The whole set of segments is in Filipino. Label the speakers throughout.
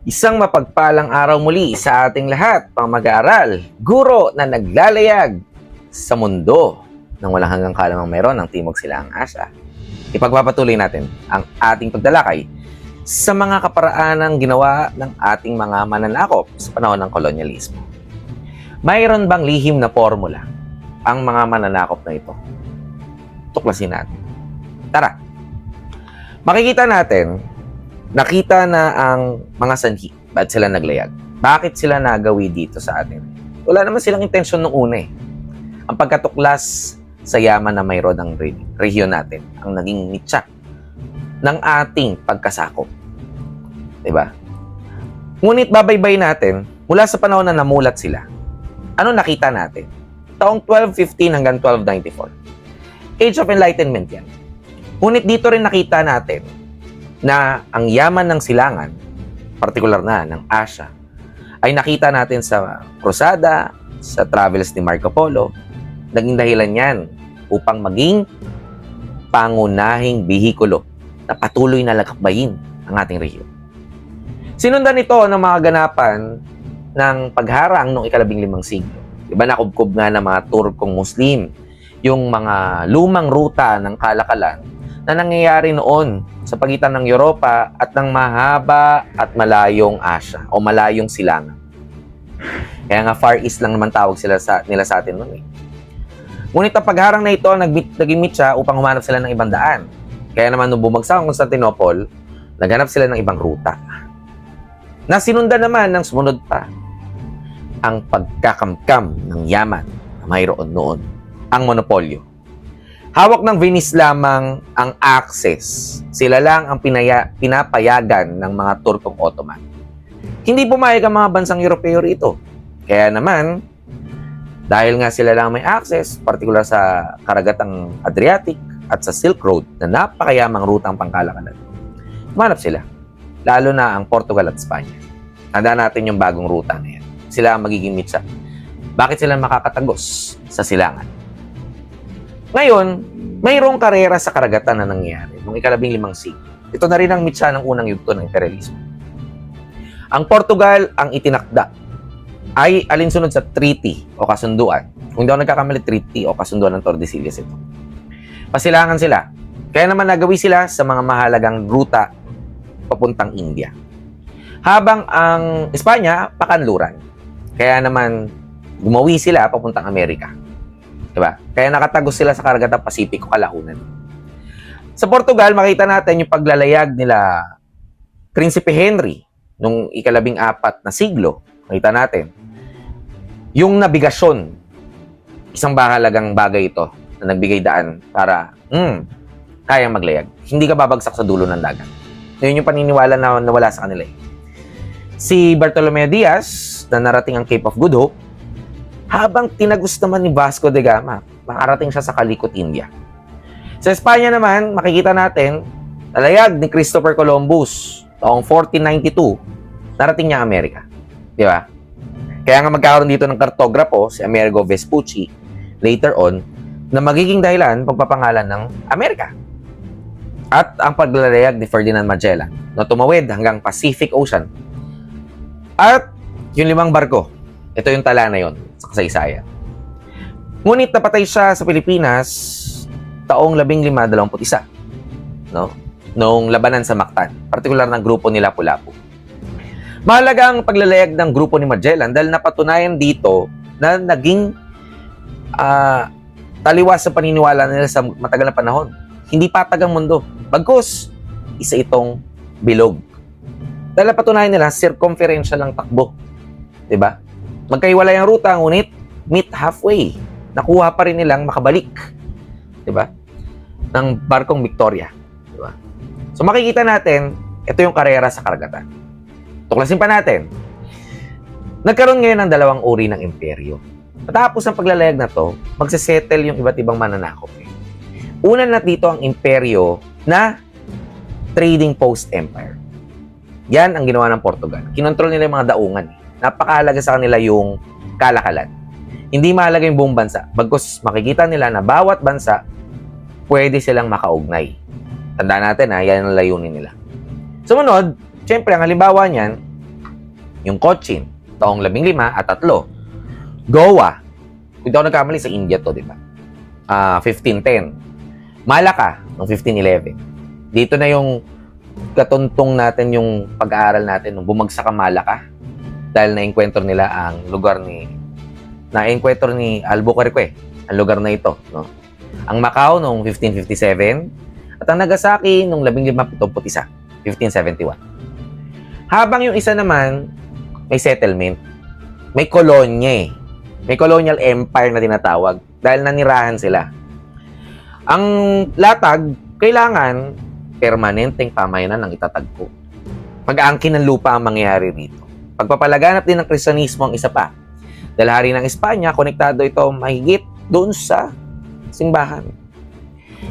Speaker 1: Isang mapagpalang araw muli sa ating lahat, pang mag-aaral, guro na naglalayag sa mundo ng walang hanggang kalamang meron ng Timog Silangang Asya. Ipagpapatuloy natin ang ating pagtalakay sa mga kaparaanang ginawa ng ating mga mananakop sa panahon ng kolonyalismo. Mayroon bang lihim na formula ang mga mananakop na ito? Tuklasin natin. Tara! Makikita natin, nakita na ang mga sanhi. Ba't sila naglayag? Bakit sila nagawi dito sa atin? Wala naman silang intensyon nung una eh. Ang pagkatuklas sa yaman na mayroon ng rehiyon natin, ang naging mitsa ng ating pagkasakop. Diba? Ngunit babaybay natin, mula sa panahon na namulat sila, ano nakita natin? Taong 1215 hanggang 1294. Age of Enlightenment yan. Ngunit dito rin nakita natin na ang yaman ng silangan, partikular na ng Asya, ay nakita natin sa krusada, sa travels ni Marco Polo, naging dahilan yan upang maging pangunahing bihikulo na patuloy na lakbayin ang ating rehiyon. Sinundan ito ng mga ganapan ng pagharang noong ika-15 siglo. Diba nakubkob nga ng mga Turkong Muslim yung mga lumang ruta ng kalakalan na nangyayari noon sa pagitan ng Europa at ng mahaba at malayong Asya o malayong silangan. Kaya nga Far East lang naman tawag nila sa atin noon eh. Ngunit ang pagharang na ito, naging mitsa upang humanap sila ng ibang daan. Kaya naman nung bumagsak ang Constantinople, naghanap sila ng ibang ruta. Na sinundan naman ng sumunod pa ang pagkakamkam ng yaman na mayroon noon, ang monopolyo. Hawak ng Venice lamang ang access. Sila lang ang pinapayagan ng mga Turkong Ottoman. Hindi pumayag ang mga bansang Europeo rito. Kaya naman, dahil nga sila lang may access, partikular sa karagatang Adriatic at sa Silk Road na napakayamang rutang pangkalakalan, humanap sila. Lalo na ang Portugal at Spanya. Tandaan natin yung bagong ruta na yan. Sila ang magiging mitsa. Bakit sila makakatagos sa silangan? Ngayon, mayroong karera sa karagatan na nangyari noong ika-15 siglo. Ito na rin ang mitsa ng unang yugto ng imperialismo. Ang Portugal ang itinakda ay alinsunod sa treaty o kasunduan. Kung di ako nagkakamali, treaty o kasunduan ng Tordesillas ito. Pasilangan sila. Kaya naman nagawi sila sa mga mahalagang ruta papuntang India. Habang ang Espanya, pakanluran. Kaya naman gumawi sila papuntang Amerika. Diba? Kaya nakatagos sila sa karagatang Pasipiko kalaunan. Sa Portugal, makita natin yung paglalayag nila Prinsipe Henry nung ika-14 na siglo. Makita natin. Yung nabigasyon, isang mahalagang bagay ito na nagbigay daan para kayang maglayag. Hindi ka babagsak sa dulo ng dagat. Yun yung paniniwala na nawala sa kanila eh. Si Bartolome Diaz, na narating ang Cape of Good Hope, habang tinagos naman ni Vasco da Gama, makarating siya sa Kalikot, India. Sa Espanya naman, makikita natin, nalayag ni Christopher Columbus taong 1492, narating niya ang Amerika. Di ba? Kaya nga magkakaroon dito ng kartograpo, si Amerigo Vespucci, later on, na magiging dahilan pagpapangalan ng Amerika. At ang paglalayag ni Ferdinand Magellan na tumawid hanggang Pacific Ocean. At yung 5 barko, ito yung tala na yon sa kasaysayan. Ngunit napatay siya sa Pilipinas taong 1521, no? Noong labanan sa Mactan, partikular ng grupo ni Lapu-Lapu. Mahalaga ang paglalayag ng grupo ni Magellan dahil napatunayan dito na naging taliwas sa paniniwala nila sa matagal na panahon. Hindi patag ang mundo. Bagkus, isa itong bilog. Dahil napatunayan nila, circumferential lang takbo. Diba? Magkaiwalay ang ruta, ngunit meet halfway. Nakuha pa rin nilang makabalik. Diba? Ng barkong Victoria. Diba? So makikita natin, ito yung karera sa karagatan. Tuklasin pa natin. Nagkaroon ngayon ng 2 uri ng imperyo. Matapos ang paglalayag na to, magsisettle yung iba't ibang mananakop. Una na dito ang imperyo na trading post empire. Yan ang ginawa ng Portugal. Kinontrol nila yung mga daungan. Napakahalaga sa kanila yung kalakalan. Hindi mahalaga yung buong bansa. Bagkus makikita nila na bawat bansa pwede silang makaugnay. Tandaan natin yan ang layunin nila. Sumunod, syempre, ang halimbawa niyan, Yung Cochin, taong 15 at 3. Goa, kung di ako nagkamali sa India to, di ba? 1510. Malacca, noong 1511. Dito na yung katuntong natin yung pag-aaral natin nung bumagsak ang Malacca dahil na-enkwentro nila ang lugar na-enkwentro ni Albuquerque, ang lugar na ito, no? Ang Macau noong 1557 at ang Nagasaki noong 1571, 1571. Habang yung isa naman may settlement, may kolonya May colonial empire na tinatawag dahil nanirahan sila. Ang latag, kailangan permanenteng pamayanan ng itatagpo. Pag-aangkin ng lupa ang mangyayari rito. Pagpapalaganap din ng Kristyanismo ang isa pa. Dahil hari ng Espanya, konektado ito mahigit doon sa simbahan.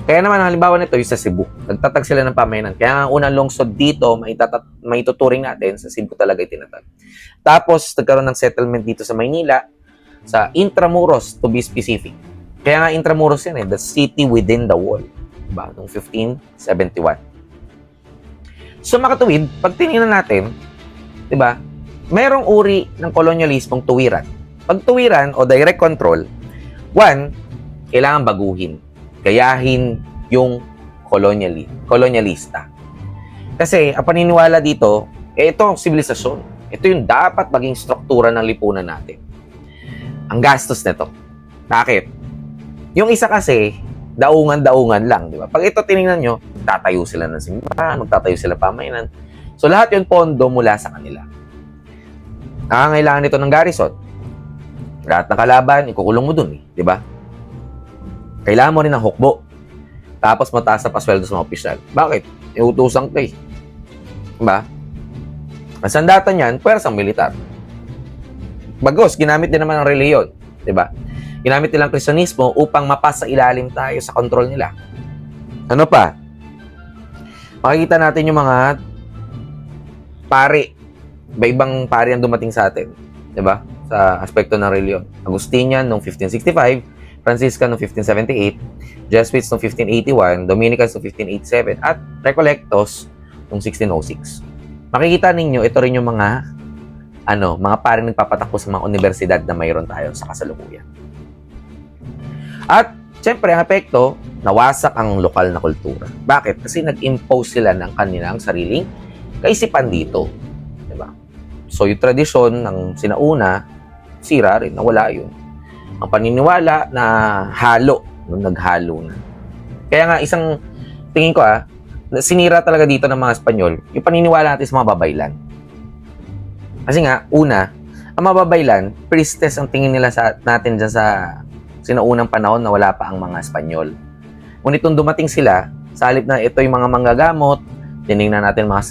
Speaker 1: Kaya naman, ang halimbawa nito, yung sa Cebu. Nagtatag sila ng pamayanan. Kaya ang unang lungsod dito, maituturing natin, sa Cebu talaga itinatag. Tapos, nagkaroon ng settlement dito sa Maynila, sa Intramuros, to be specific. Kaya nga Intramuros yan the city within the wall. Diba? Noong 1571. So, makatuwid, pag tinignan natin, diba, merong uri ng kolonyalismong tuwiran. Pag tuwiran o direct control, one, kailangan baguhin. Gayahin yung kolonyalista. Kasi, ang paniniwala dito, ito ang sibilisasyon. Ito yung dapat maging struktura ng lipunan natin. Ang gastos nito. Bakit? Yung isa kasi, daungan-daungan lang, di ba? Pag ito tinignan nyo, tatayo sila ng simbahan, magtatayo sila pamayanan. So, lahat yung pondo mula sa kanila. Nakangailangan nito ng garrison. Lahat ng kalaban, ikukulong mo dun, di ba? Kailangan mo rin ng hukbo. Tapos mataas na pasweldo sa mga opisyal. Bakit? Iutusan ka Diba? Ang sandata niyan, pwersang militar. Bagos, ginamit din naman ang reliyon. Diba? Ginamit nilang Kristyanismo upang mapasa ilalim tayo sa kontrol nila. Ano pa? Makikita natin yung mga pari. Iba-ibang pari ang dumating sa atin. Diba? Sa aspekto ng reliyon. Agustinian noong 1565, Franciscan noong 1578, Jesuits noong 1581, Dominicans noong 1587, at Recollectos noong 1606. Makikita ninyo, ito rin yung mga paring nagpapatakbo sa mga universidad na mayroon tayo sa kasalukuyan. At, syempre, ang epekto, nawasak ang lokal na kultura. Bakit? Kasi nag-impose sila ng kanilang sariling kaisipan dito. Diba? So, yung tradisyon ng sinauna, sira rin, nawala yun. Ang paniniwala na naghalo na. Kaya nga, isang tingin ko sinira talaga dito ng mga Espanyol, yung paniniwala natin sa mga babaylan. Kasi nga, una, ang mga babaylan, priestess ang tingin nila natin dyan sa sinaunang panahon na wala pa ang mga Espanyol. Ngunit nung dumating sila, sa halip na ito yung mga manggagamot, tinignan natin mga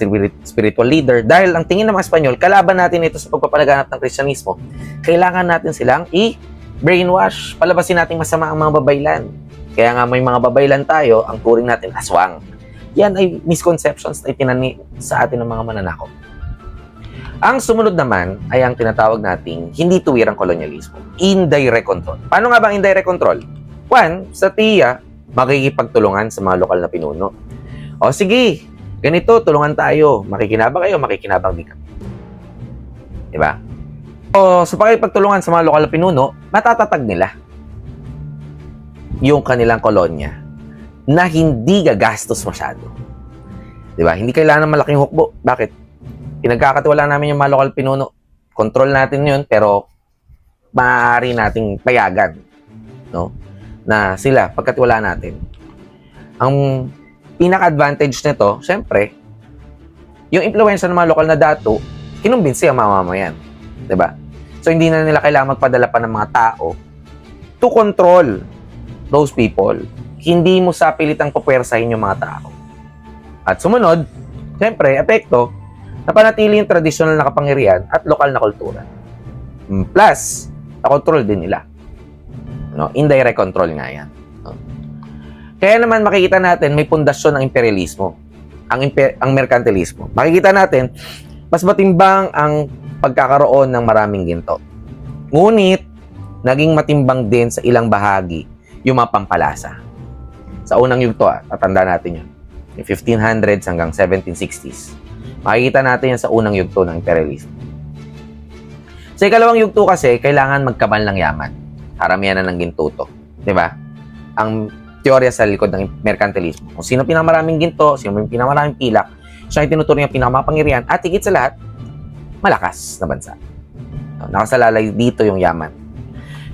Speaker 1: spiritual leader, dahil ang tingin ng mga Espanyol, kalaban natin ito sa pagpapalaganap ng Kristyanismo, kailangan natin silang brainwash, palabasin natin masama ang mga babaylan. Kaya nga may mga babaylan tayo, ang turing natin aswang. Yan ay misconceptions na itinani sa atin ng mga mananakop. Ang sumunod naman ay ang tinatawag nating hindi tuwirang kolonyalismo, indirect control. Paano nga ba ang indirect control? One, sa TIA, makikipagtulungan sa mga lokal na pinuno. O sige, ganito, tulungan tayo. Makikinabang kayo, makikinabang din kami. Diba? O sa pakipagtulungan sa mga lokal na pinuno, matatatag nila yung kanilang kolonya na hindi gagastos masyado. Diba? Hindi kailangan ng malaking hukbo. Bakit? Pinagkakatiwala namin yung mga lokal pinuno. Control natin yun, pero maaari nating payagan, no? Na sila, pagkatiwala natin. Ang pinaka-advantage nito, syempre, yung influensya ng mga lokal na dato, kinumbinsi ang mamamayan. Diba? So, hindi na nila kailangan magpadala pa ng mga tao to control those people. Hindi mo sa pilitang pupwersahin yung mga tao. At sumunod, syempre, epekto, napanatili yung traditional na kapangyarihan at lokal na kultura. Plus, na-control din nila. No? Indirect control nga yan. No? Kaya naman makikita natin may pundasyon ng imperialismo, ang merkantilismo. Makikita natin, mas matimbang ang pagkakaroon ng maraming ginto. Ngunit, naging matimbang din sa ilang bahagi yung mga pampalasa. Sa unang yugto, tatanda natin yun. Yung 1500s hanggang 1760s. Makikita natin yan sa unang yugto ng imperialismo. Sa ikalawang yugto kasi, kailangan magkaban ng yaman. Haramihan na ng ginto to. Di ba? Ang teorya sa likod ng merkantilismo. Kung sino pinamaraming ginto, sino yung pinamaraming pilak, siya yung tinuturing ang pinakamapangyarihan at higit sa lahat, malakas na bansa. Nakasalalay dito yung yaman.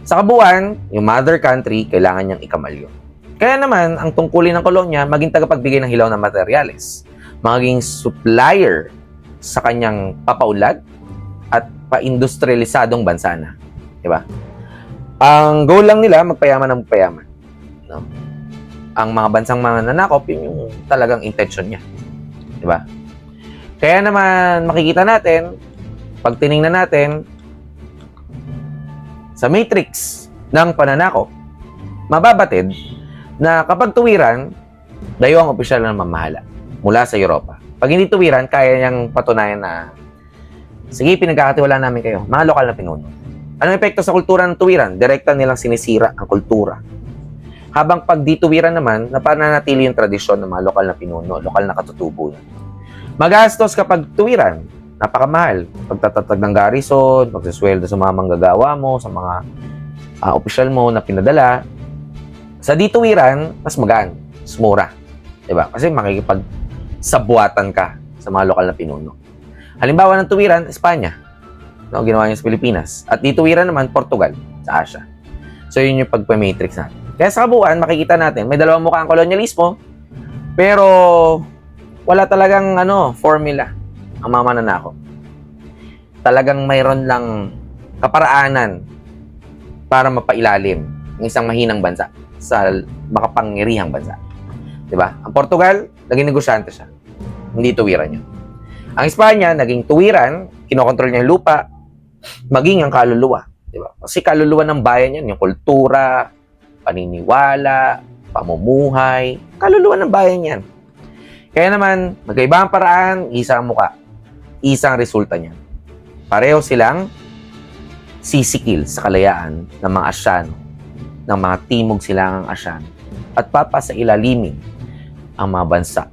Speaker 1: Sa kabuuan, yung mother country, kailangan niyang ikamalyo. Kaya naman, ang tungkulin ng kolonya, maging tagapagbigay ng hilaw ng materyales, maging supplier sa kanyang papaunlad at pa-industrialisadong bansa na. Diba? Ang goal lang nila, magpayaman ng magpayaman. No? Ang mga bansang mga nanakop, yun yung talagang intention niya. Diba? Kaya naman, makikita natin, pag tiningnan natin, sa matrix ng pananakop, mababatid na kapag tuwiran, dayo ang opisyal na mamahala mula sa Europa. Pag hindi tuwiran, kaya niyang patunayan na, sige, pinagkakatiwala namin kayo, mga lokal na pinuno. Anong epekto sa kultura ng tuwiran? Direkta nilang sinisira ang kultura. Habang pag di tuwiran naman, napananatili yung tradisyon ng mga lokal na pinuno, lokal na katutubo. Magastos kapag tuwiran, napakamahal. Pagtatatag ng garrison, pagsasweldo sa mga manggagawa mo, sa mga opisyal mo na pinadala. Sa di tuwiran, mas magaan, mas mura. Diba? Kasi makikipag-sabuatan ka sa mga lokal na pinuno. Halimbawa ng tuwiran, Espanya. No, ginawa niya sa Pilipinas. At di tuwiran naman, Portugal, sa Asia. So, yun yung pagpa-matrix natin. Kaya sa kabuuan, makikita natin, may dalawang mukha ang kolonyalismo, pero wala talagang formula ang mga mananakop. Talagang mayroon lang kaparaanan para mapailalim ng isang mahinang bansa sa makapangyarihang bansa. Diba? Ang Portugal, naging negosyante siya. Hindi tuwiran yun. Ang Espanya, naging tuwiran, kinokontrol niya yung lupa, maging ang kaluluwa. Diba? Kasi kaluluwa ng bayan yan, yung kultura, paniniwala, pamumuhay, kaluluwa ng bayan yan. Kaya naman, magkaiba ang paraan, isang muka, isang resulta niya. Pareho silang sisikil sa kalayaan ng mga Asyano, ng mga timog silangang Asyano, at papasa ilalimin ang mga bansa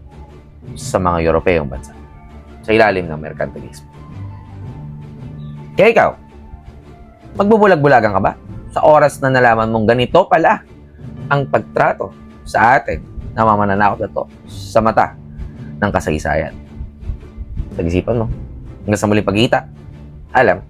Speaker 1: sa mga Europeyong bansa, sa ilalim ng merkantilismo. Kaya ikaw, magbubulag-bulagan ka ba? Sa oras na nalaman mong ganito pala ang pagtrato sa atin na mga mananakop na to sa mata ng kasaysayan. Pag-isipan mo. Hanggang sa muling pagkita. Alam.